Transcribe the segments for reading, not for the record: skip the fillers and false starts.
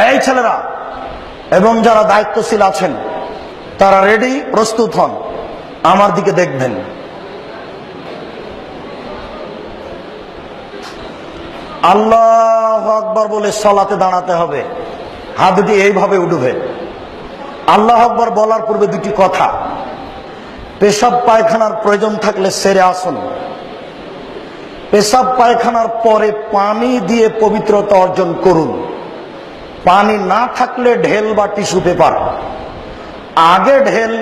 এই ছেলেরা এবং যারা দায়িত্বশীল আছেন তারা রেডি, প্রস্তুত হন, আমার দিকে দেখবেন। আল্লাহু আকবার বলে সালাতে দাঁড়াতে হবে। হাত দুটি এইভাবে উঠবে। আল্লাহু আকবার বলার পূর্বে দুটি কথা। পেশাব পায়খানার প্রয়োজন থাকলে সেরে আসুন। পেশাব পায়খানার পরে পানি দিয়ে পবিত্রতা অর্জন করুন। পানি না থাকলে ঢেল বা টিস্যু পেপার। আগে ঢেল,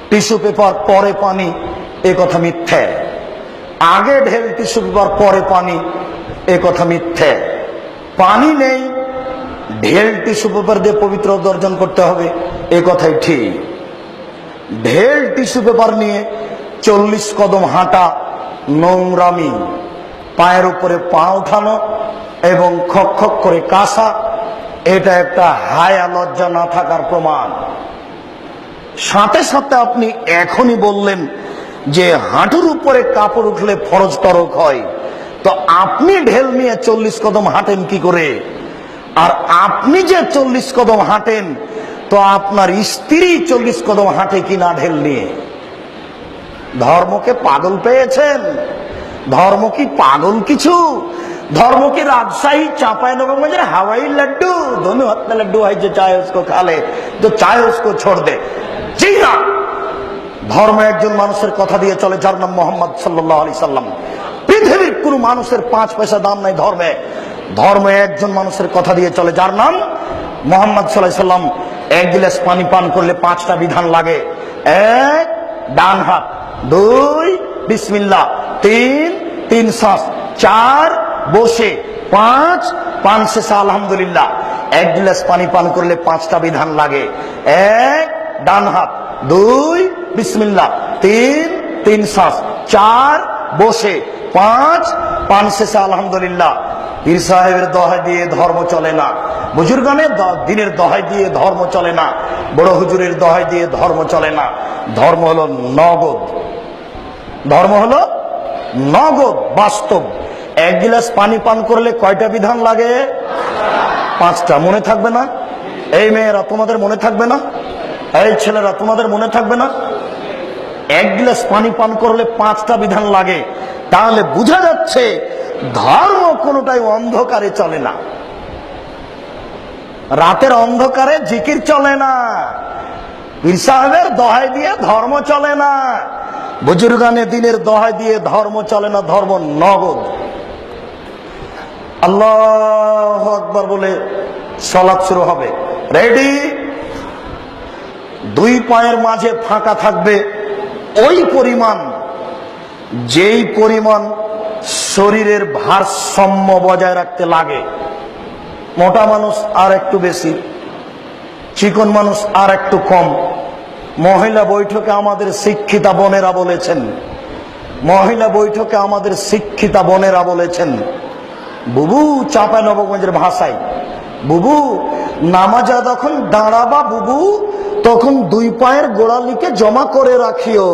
টিস্যু পেপার, পরে পানি, এ কথা মিথ্যে। আগে ঢেল, টিস্যু পেপার, পরে পানি, এ কথা মিথ্যে। পানি নেই, ঢেল টিস্যু পেপার দিয়ে পবিত্রতা অর্জন করতে হবে, এ কথাই ঠিক। ঢেল টিস্যু পেপার নিয়ে 40 কদম হাঁটা নোংরামি। পায়ের উপরে পা উঠানো এবং খক খক করে কাশা, এটা একটা হায়া লজ্জা না থাকার প্রমাণ। সাথে সাথে আপনি এখনই বললেন যে হাঁটুর উপরে কাপড় উঠলে ফরজ তরক হয়, তো আপনি ঢেল নিয়ে 40 কদম হাঁটেন কি করে? আর আপনি যে 40 কদম হাঁটেন, তো আপনার স্ত্রী 40 কদম হাঁটে কিনা ঢেল নিয়ে? ধর্মকে পাগল পেয়েছেন? ধর্ম কি পাগল কিছু? धर्म की राजशाही चांपाइनबाबगंज हवाई लड्डू दोनों हाथ में लड्डू है, जो चाहे उसको खा ले, जो चाहे उसको छोड़ दे। जी ना, धर्म एकजन मानुषेर कथा दिए चले जार नाम मोहम्मद सल्लल्लाहु अलैहि वसल्लम। पृथिवीर कोनो मानुषेर 5 पैसा दाम नहीं धर्मे। धर्म एकजन मानुषेर कथा दिए चले जार नाम मोहम्मद सल्लल्लाहु अलैहि वसल्लम। एक गिलास पानी पान करले 5टा विधान लागे। 1 डान हाथ, 2 बिस्मिल्लाह, 3 श्वास, 4 বসে, 5 শেষে আলহামদুলিল্লাহ। 1 গ্লাস পানি পান করলে 5টা বিধান লাগে। 1 ডান হাত, 2 বিসমিল্লাহ, 3 শ্বাস, 4 বসে, 5 শেষে আলহামদুলিল্লাহ। পীর সাহেবের দোহাই দিয়ে ধর্ম চলে না, বুজুর্গানের দিনের দোহাই দিয়ে ধর্ম চলে না, বড় হুজুরের দোহাই দিয়ে ধর্ম চলে না। ধর্ম হলো নগদ, ধর্ম হলো নগদ, বাস্তব। 1 गिलास पानी पान करले कयटा विधान लागे? 5टा। मने थाकबे ना? এই মেয়েরা তোমাদের মনে থাকবে না? এই ছেলেরা তোমাদের মনে থাকবে না? 1 गिलास পানি পান করলে 5টা বিধান লাগে। তাহলে বোঝা যাচ্ছে ধর্ম কোনটাই অন্ধকারে চলে না। রাতের অন্ধকারে জিকির চলে না, পীর সাহেবের দোহাই দিয়ে ধর্ম চলে না, বুজুর্গানে দিনের দোহাই দিয়ে ধর্ম চলে না। ধর্ম নগদ। আল্লাহু আকবার বলে সালাত শুরু হবে। রেডি? 2 পায়ের মাঝে ফাঁকা থাকবে ওই পরিমাণ, যেই পরিমাণ শরীরের ভারসাম্য বজায় রাখতে লাগে। মোটা মানুষ আর একটু বেশি, চিকন মানুষ আর একটু কম। মহিলা বৈঠকে আমাদের শিক্ষিতা বোনেরা বলেছেন, মহিলা বৈঠকে আমাদের শিক্ষিতা বোনেরা বলেছেন, বুবু, চাঁপাইনবাবগঞ্জের ভাষায়, বুবু নামাজে যখন দাঁড়াবা বুবু, তখন 2 পায়ের গোড়ালিকে জমা করে রাখিও।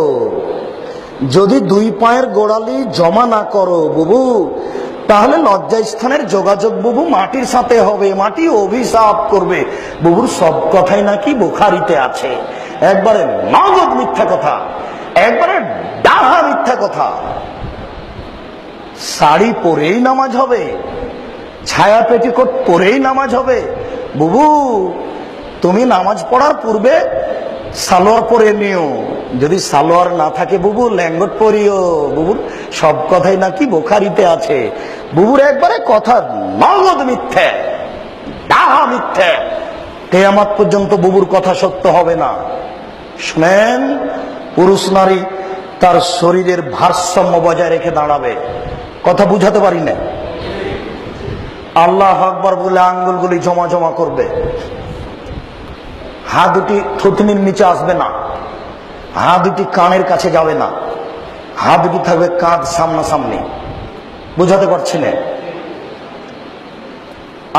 যদি 2 পায়ের গোড়ালি জমা না করো বুবু, তাহলে লজ্জাস্থানের যোগাযোগ বুবু মাটির সাথে হবে, মাটি অভিশাপ করবে। বুবুর সব কথাই নাকি বুখারীতে আছে। একবারে নগদ মিথ্যা কথা, একবারে ডাহা মিথ্যা কথা। শাড়ি পরেই নামাজ হবে, ছায়া পেটিকোট পরেই নামাজ হবে। বুবু, তুমি নামাজ পড়ার পূর্বে সালোয়ার পরে নিও, যদি সালোয়ার না থাকে বুবু ল্যাঙ্গট পরিও। বুবুর সব কথাই নাকি বুখারীতে আছে। বুবুর একবারে কথা নগদ মিথ্যে, ডাহা মিথ্যে। কিয়ামত পর্যন্ত বুবুর কথা সত্য হবে না। শুনেন, পুরুষ নারী তার শরীরের ভারসাম্য বজায় রেখে দাঁড়াবে। কথা বুঝাতে পারি না? আল্লাহু আকবার বলে আঙ্গুলগুলি জমা জমা করবে। হাত দুটি থুতনির নিচে আসবে না, হাত দুটি কানের কাছে যাবে না, হাত দুটি থাকবে কাঁধ সামনাসামনি। বুঝাতে পারছি না?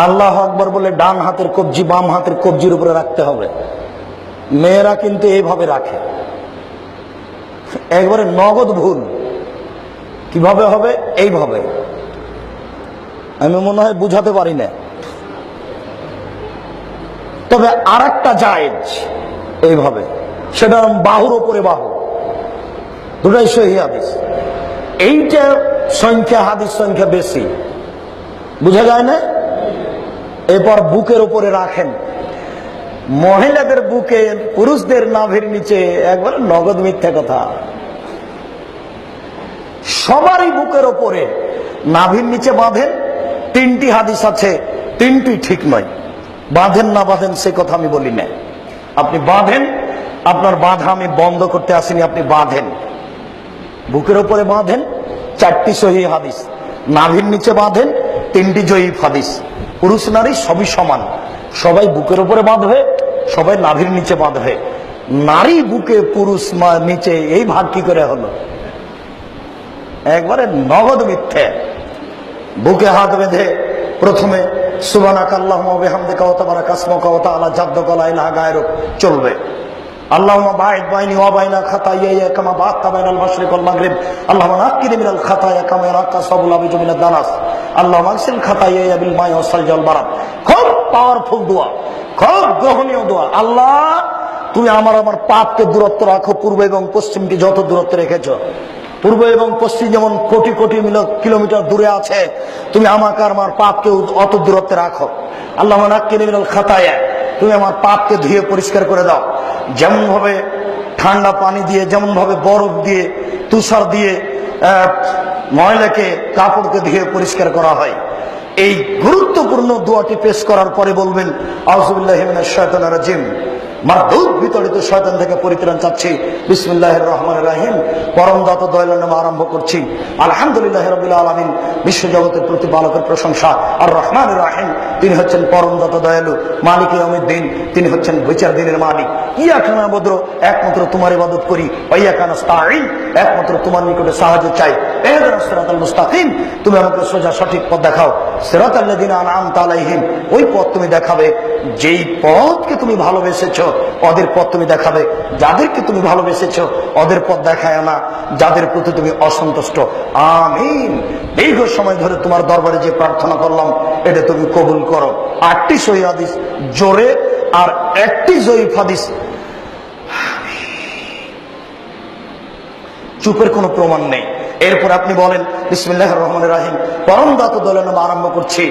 আল্লাহু আকবার বলে ডান হাতের কবজি বাম হাতের কবজির উপরে রাখতে হবে। মেয়েরা কিন্তু এইভাবে রাখে, একবারে নগদ ভুল। কিভাবে হবে? এইভাবে। আমি মনে হয় বুঝাতে পারি না। তবে আর একটা জায়েজ এইভাবে, সেটা বাহুর ওপরে বাহু, দুটাই সহিহ হাদিস। এইটা সংখ্যা, হাদিস সংখ্যা বেশি, বুঝা যায় না? এরপর বুকের উপরে রাখেন। মহিলাদের বুকে, পুরুষদের নাভির নিচে, একবার নগদ মিথ্যা কথা। সবারই বুকের ওপরে, নাভির নিচে বাঁধেন। তিনটি হাদিস আছে, তিনটি ঠিক নয়। বাঁধেন না বাঁধেন সে কথা আমি বলি না, আপনি বাঁধেন। আপনার বাঁধা আমি বন্ধ করতে আসিনি, আপনি বাঁধেন, বুকের ওপরে বাঁধেন। চারটি সহিহ হাদিস। নাভির নিচে বাঁধেন, তিনটি জয়ীফ হাদিস। পুরুষ নারী সবই সমান, সবাই বুকের উপরে বাঁধবে, সবাই নাভির নিচে বাঁধবে। নারী বুকে, পুরুষ নিচে, এই ভাগ কি করে হলো? একবারে নগদ মিথ্যে। বুকে হাত বেঁধে প্রথমে সুবহানাকা আল্লাহুম্মা ওয়া বিহামদিকা ওয়া তাবারাকা ইসমুকা ওয়া তাআলা জাদ্দুকা লা ইলাহা গায়রুক চলবে। আল্লাহুম্মা বা'ইদ বাইনি ওয়া বাইনা খাতায়ায়া কামা বা'আতা বাইনাল মাশরিক ওয়াল মাগরিব। আল্লাহুম্মা নাক্কিনি মিনাল খাতায়া কামা ইয়ানাক্কা সাবুল আবিজু মিনাদ দানাস। আল্লাহুম্মা আগসিল খাতায়ায়া বিল মাই ওয়াস সালজি ওয়াল বারাদ। খুব পাওয়ারফুল দোয়া, খুব গ্রহণীয় দোয়া। আল্লাহ, তুমি আমার পাপকে দূরত্ব রাখো, পূর্ব এবং পশ্চিমকে যত দূরত্ব রেখেছো। পূর্ব এবং পশ্চিম যেমন কোটি কোটি কিলোমিটার দূরে আছে, তুমি আমাকে আর আমার পাপকে অত দূরত্বে রাখো। আল্লাহুম্মা নাক্কিনি মিনাল খাতায়া, তুমি আমার পাপকে ধুয়ে পরিষ্কার করে দাও। যেমন ভাবে ঠান্ডা পানি দিয়ে, যেমন ভাবে বরফ দিয়ে, তুষার দিয়ে ময়লাকে, কাপড়কে ধুয়ে পরিষ্কার করা হয়। এই গুরুত্বপূর্ণ দোয়াটি পেশ করার পরে বলবেন আউযু বিল্লাহি মিনাশ শাইতানির রাজিম, মারদুদ বিতাড়িত শয়তান থেকে পরিত্রাণ চাচ্ছি। বিসমিল্লাহির রহমানির রহিম, পরম দাতা দয়ালুর নামে আরম্ভ করছি। আলহামদুলিল্লাহি রাব্বিল আলামিন, বিশ্বজগতের প্রতিপালকের প্রশংসা। আর রহমানির রহিম, তিনি হচ্ছেন পরম দাতা দয়ালু। মালিক ইয়াউমিদ্দিন, তিনি হচ্ছেন বিচার দিনের মালিক। ইয়াকা না'বুদু, একমাত্র তোমার ইবাদত করি। ওয়া ইয়াকা নাস্তাঈন, একমাত্র তোমার নিকটে সাহায্য চাই। ইহদিনাস সিরাতাল মুস্তাকিম, তুমি আমাকে সোজা সঠিক পথ দেখাও। সিরাতাল লাযিনা আন'আমতা আলাইহিম, ওই পথ তুমি দেখাবে যেই পথকে তুমি ভালোবেসেছো, ওদের পথ তুমি দেখাবে। যাদেরকে তুমি ভালোবেসেছো ওদের পথ দেখায় না, যাদের প্রতি তুমি অসন্তুষ্ট। আমিন। দীর্ঘ সময় ধরে তোমার দরবারে যে প্রার্থনা করলাম, এটা তুমি কবুল করো। 8টি সহিহ হাদিস জোরে, আর 1টি জয়ীফ হাদিস। চুপের কোনো প্রমাণ নেই। এরপর আপনি বলেন বিসমিল্লাহির রহমানির রহিম, পরম দাতা দয়ালুর নামে আরম্ভ করছি।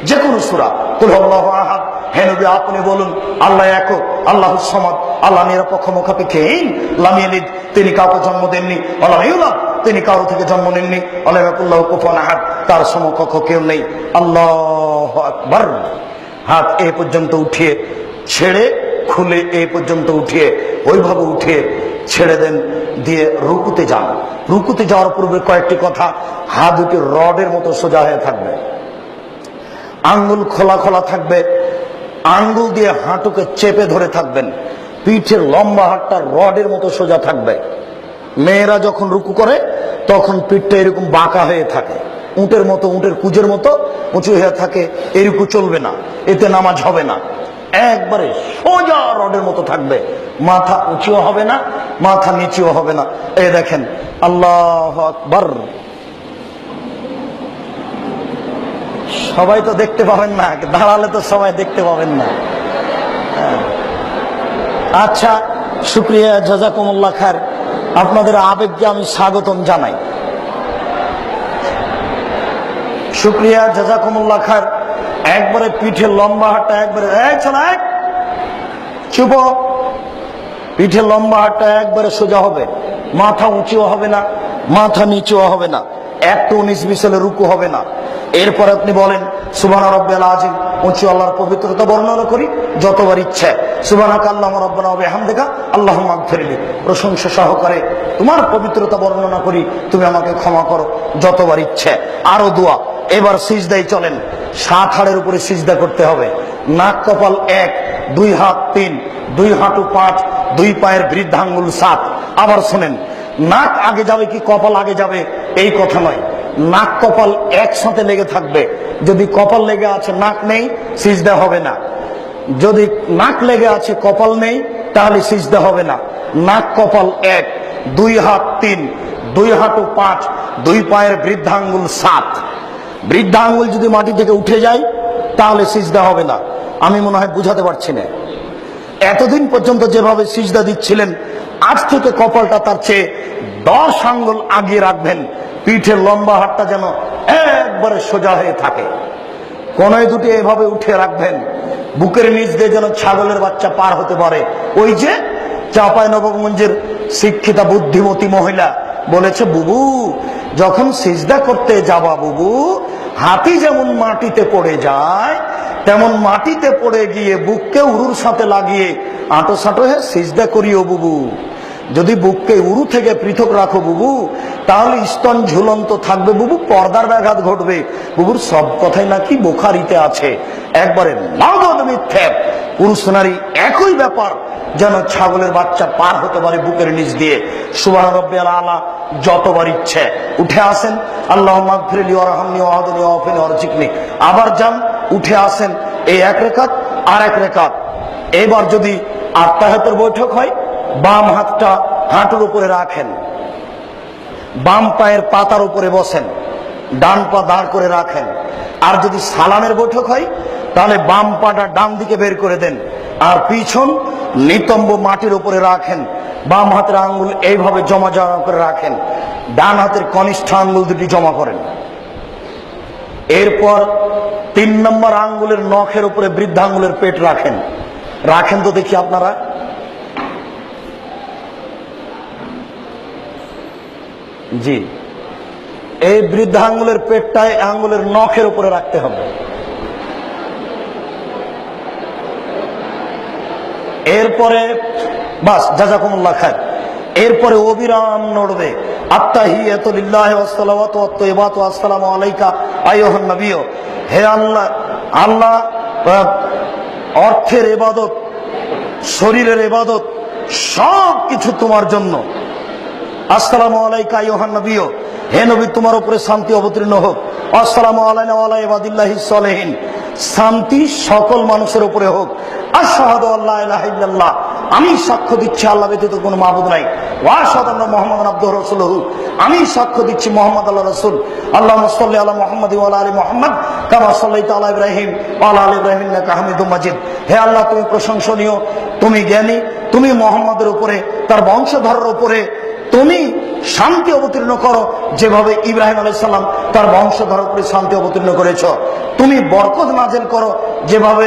যে কোনো সূরা, কুল হুয়াল্লাহু আহাদ। হে নবী, আপনি বলুন আল্লাহ একক, আল্লাহুস সামাদ, আল্লাহ নিরপেক্ষ মুখাপেক্ষীহীন। লাম ইয়ালিদ, তিনি কাউকে জন্ম দেননি। ওয়া লাম ইউলাদ, তিনি কারো থেকে জন্ম নেননি। ওয়া লাম ইয়াকুল লাহু কুফুয়ান আহাদ, তার সমকক্ষ কেউ নেই। আল্লাহু আকবার। হাত এই পর্যন্ত উঠিয়ে, ছেড়ে খুলে এই পর্যন্ত উঠিয়ে, ওইভাবে উঠিয়ে ছেড়ে দেন, দিয়ে রুকুতে যান। রুকুতে যাওয়ার পূর্বে কয়েকটি কথা। হাত দুটি রডের মতো সোজা হয়ে থাকবে, আঙ্গুল খোলা খোলা থাকবে, আঙ্গুল দিয়ে হাঁটুকে চেপে ধরে থাকবেন। পিঠের লম্বা হাতটা রডের মতো সোজা থাকবে। মেয়েরা যখন রুকু করে তখন পিঠটা এরকম বাঁকা হয়ে থাকে, উটের মতো, উটের কুজের মতো উঁচু হয়ে থাকে। এরকম চলবে না, এতে নামাজ হবে না। একবারে সোজা রডের মতো থাকবে, মাথা উঁচুও হবে না, মাথা নিচুও হবে না। এই দেখেন, আল্লাহু আকবার। সবাই তো দেখতে পাবেন না, দাঁড়ালে তো সবাই দেখতে পাবেন না। আচ্ছা, শুকরিয়া, জাযাকুমুল্লাহ খায়ের। আপনাদের আবেগকে আমি স্বাগতম জানাই। শুকরিয়া, জাযাকুমুল্লাহ খায়ের। একবারে পিঠের লম্বা হাতটা একবারে, চুপ। পিঠের লম্বা হাতটা একবারে সোজা হবে, মাথা উঁচুও হবে না, মাথা নিচুও হবে না, একটু 19 বিশালে রুকু হবে না। এরপর আপনি বলেন সুবহান রাব্বিয়াল আযীম, উঁচু আল্লাহর পবিত্রতা বর্ণনা করি যতবার ইচ্ছে। সুবহানাকা আল্লাহুম্মা রাব্বানা ওয়া বিহামদিকা আল্লাহুম্মা আগফিরলি, প্রশংসা সহকারে তোমার পবিত্রতা বর্ণনা করি, তুমি আমাকে ক্ষমা করো যতবার ইচ্ছে। আরো দোয়া। এবার সিজদায় চলেন। 7 হাড়ের উপরে সিজদা করতে হবে। নাক কপাল 1, 2 হাত 3, 2 হাঁটু 5, 2 পায়ের বৃদ্ধাঙ্গুল 7। আবার শোনেন, নাক আগে যাবে কি কপাল আগে যাবে এই কথা নয়, নাক কপাল একসাথে লেগে থাকবে। যদি কপাল লেগে আছে নাক নেই, সিজদা হবে না। যদি নাক লেগে আছে কপাল নেই, তাহলে সিজদা হবে না। নাক কপাল 1, 2 হাত 3, 2 হাঁটু 5, 2 পায়ের বৃদ্ধাঙ্গুল 7। বৃদ্ধাঙ্গুল যদি মাটি থেকে উঠে যায় তাহলে সিজদা হবে না। আমি মনে হয় বুঝাতে পারছি না। এতদিন পর্যন্ত যেভাবে সিজদা দিচ্ছিলেন, আজ থেকে কপালটা তার চেয়ে 10 আঙ্গুল আগিয়ে রাখবেন। পিঠের লম্বা হাতটা যেন একবারে সোজা হয়ে থাকে, কোনায় দুটি এভাবে উঠে রাখবেন। বুকের নিচ দিয়ে যেন ছাগলের বাচ্চা পার হতে পারে। ওই যে চাঁপাইনবাবগঞ্জের শিক্ষিতা বুদ্ধিমতী মহিলা বলেছে, বুবু যখন সিজদা করতে যাবা বুবু, হাতি যেমন মাটিতে পড়ে যায় তেমন মাটিতে পড়ে গিয়ে বুককে উরুর সাথে লাগিয়ে আঁটো সাঁটো হয়ে সিজদা করিও বুবু। যদি বুককে উরু থেকে পৃথক রাখো বুবু, তাহলে স্তন ঝুলন্ত থাকবে বুবু, পর্দার ব্যাঘাত ঘটবে বুবুর। সব কথাই নাকি বুখারীতে আছে, একবারে নগদ মিথ্যে। পুরুষ নারী একই ব্যাপার, যেন ছাগলের বাচ্চা পার হতে পারে বুকের নিচ দিয়ে। সুবহান রাব্বিয়াল আলা যতবার ইচ্ছে উঠে আসেন, আল্লাহুম্মা আগফিরলি ওয়ারহামনি ওয়াহদিনি ওয়াফিনি ওয়ারজিকনি। আবার যান, উঠে আসেন, এই এক রেখাত আর এক রেখাত। এবার যদি আত্তাহিয়াতের বৈঠক হয়, বাম হাতটা হাঁটুর উপরে রাখেন, বাম পায়ের পাতার উপরে বসেন, ডান পা দাঁড় করে রাখেন। আর যদি সালামের বৈঠক হয়, তাহলে বাম পাটা ডান দিকে বের করে দেন, আর পিছন নিতম্ব মাটির উপরে রাখেন। বাম হাতের আঙ্গুল এইভাবে জমা জমা করে রাখেন, ডান হাতের কনিষ্ঠ আঙ্গুল দুটি জমা করেন। এরপর 3 নম্বর আঙ্গুলের নখের উপরে বৃদ্ধাঙ্গুলের পেট রাখেন। রাখেন তো দেখি আপনারা। জি, এই বৃদ্ধাঙ্গুলের পেটটায় আঙ্গুলের নখের উপরে রাখতে হবে। এরপরে বাস, জাযাকুমুল্লাহ খায়র। এরপরে অবিরাম নড়বে। আত্তাহিয়াতু লিল্লাহি ওয়াস সালাওয়াতু ওয়াত তাইয়্যিবাতু আসসালামু আলাইকা আইয়ুহান নবিয়্য। হে আল্লাহ, আল্লাহ অর্থের ইবাদত, শরীরের ইবাদত সব কিছু তোমার জন্য। আসসালামু আলাইকা আইয়ুহান নবিয়্য, হে নবী তোমার উপরে শান্তি অবতীর্ণ হোক। আসসালামু আলাইনা ওয়া আলা ইবাদিল্লাহিস সালিহিন, শান্তি সকল মানুষের উপরে হোক। আশহাদু আল্লা ইলাহা ইল্লাল্লাহ, আমি সাক্ষ্য দিচ্ছি আল্লাহ ব্যতীত কোনো মাবুদ নাই। ওয়া আশহাদু আন্না মুহাম্মাদান আবদুহু ওয়া রাসূলুহু, আমি সাক্ষ্য দিচ্ছি মুহাম্মদ আল্লাহর রাসূল। আল্লাহুম্মা সাল্লি আলা মুহাম্মাদ ওয়া আলা আলি মুহাম্মাদ কামা সাল্লাইতা আলা ইব্রাহিম ওয়া আলা আলি ইব্রাহিম ইন্নাকা হামিদুম মাজিদ। হে আল্লাহ তুমি প্রশংসনীয়, তুমি জ্ঞানী, তুমি মুহাম্মাদের উপরে তার বংশধরের উপরে তুমি শান্তি অবতীর্ণ করো, যেভাবে ইব্রাহিম আলাইহিস সালাম তার বংশধরের উপরে শান্তি অবতীর্ণ করেছো। তুমি বরকত নাযিল করো, যেভাবে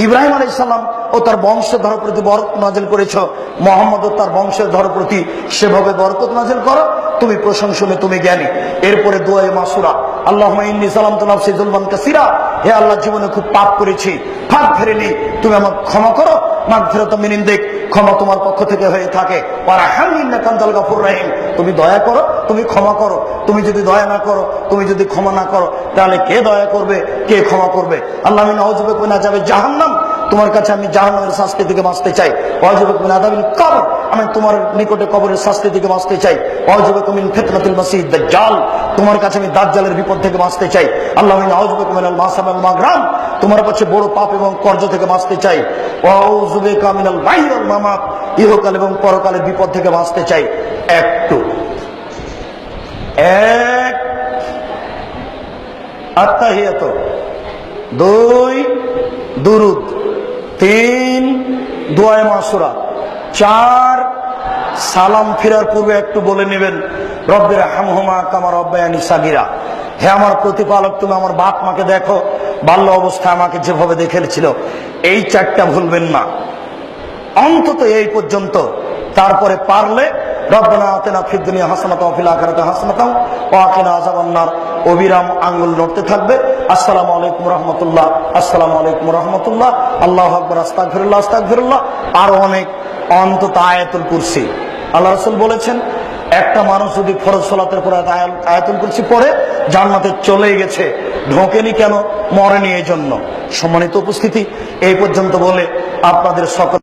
ইব্রাহিম আলাইহিস সালাম ও তার বংশধর প্রতি বরকত নাযিল করেছো, মুহাম্মদ ও তার বংশধর প্রতি সেভাবে বরকত নাযিল করো। তুমি প্রশংসনীয়, তুমি জ্ঞানী। এরপরে দোয়ায়ে মাসুরা, আল্লাহুম্মা ইন্নী যালামতু নাফসি যুলমান কাসীরা, হে আল্লাহ জীবনে খুব পাপ করেছি, ফাগফিরলি, তুমি আমাকে ক্ষমা করো। মাগফিরাতাম মিন ইনদিক, ক্ষমা তোমার পক্ষ থেকে হয়ে থাকে। ওয়ারহামনি ইন্নাকা আনতাল গাফুরুর রহিম, তুমি দয়া করো, তুমি ক্ষমা করো। তুমি যদি দয়া না করো, তুমি যদি ক্ষমা না করো, তাহলে কে দয়া করবে, কে ক্ষমা করবে? আল্লাহ মিন আউযু বিকা মিন আযাবি জাহান্নাম, তোমার কাছে আমি জাহান্নামের শাস্তি থেকে বাঁচতে চাই। ওয়াউযু বিকা মিন আযাবিল কবর, আমি তোমার নিকটে কবরের শাস্তি থেকে বাঁচতে চাই। ওয়াউযু বিকা মিন ফিতনাতিল মাসিহিদ দাজ্জাল, তোমার কাছে আমি দাজ্জালের বিপদ থেকে বাঁচতে চাই। আল্লাহ মিন আউযু বিকা মিনাল মাসাম ওয়াল মাগরাম, তোমার কাছে বড় পাপ এবং কর্জ থেকে বাঁচতে চাই। ওয়াউযু বিকা মিনাল মাহি ওয়াল মামাত, ইহকাল এবং পরকালের বিপদ থেকে বাঁচতে চাই। একটু এক আত্তাহিয়াতু, 2 দুরুদ, 3 দোয়ায়ে মাসুরা, 4 সালাম ফেরার পূর্বে একটু বলে নেবেন রব্বির হামহুমা কামা রাব্বায়ানি সাগীরা, হে আমার প্রতিপালক তুমি আমার বাপ মাকে দেখো বাল্য অবস্থায় আমাকে যেভাবে দেখেছিল। এই 4টা ভুলবেন না, অন্তত এই পর্যন্ত। তারপরে পারলে রব্বানা আতিনা ফিদ দুনিয়া হাসানাতাও ওয়া ফিল আখিরাতি হাসানাতাও ওয়া কিনা আযাবান নার, অবিরাম আঙ্গুল নড়তে থাকবে। আসসালামু আলাইকুম রাহমাতুল্লাহ, আসসালামু আলাইকুম রাহমাতুল্লাহ, আল্লাহু আকবার, আস্তাগফিরুল্লাহ, আস্তাগফিরুল্লাহ। আর অনেক, অন্তত আয়াতুল কুরসি। আল্লাহ রাসূল বলেছেন, একটা মানুষ যদি ফরজ সালাতের পরে আয়াতুল কুরসি পড়ে, জান্নাতে চলে গেছে। ঢোকেনি কেন? মরেনি এই জন্য। সম্মানিত উপস্থিতি, এই পর্যন্ত বলে আপনাদের সকল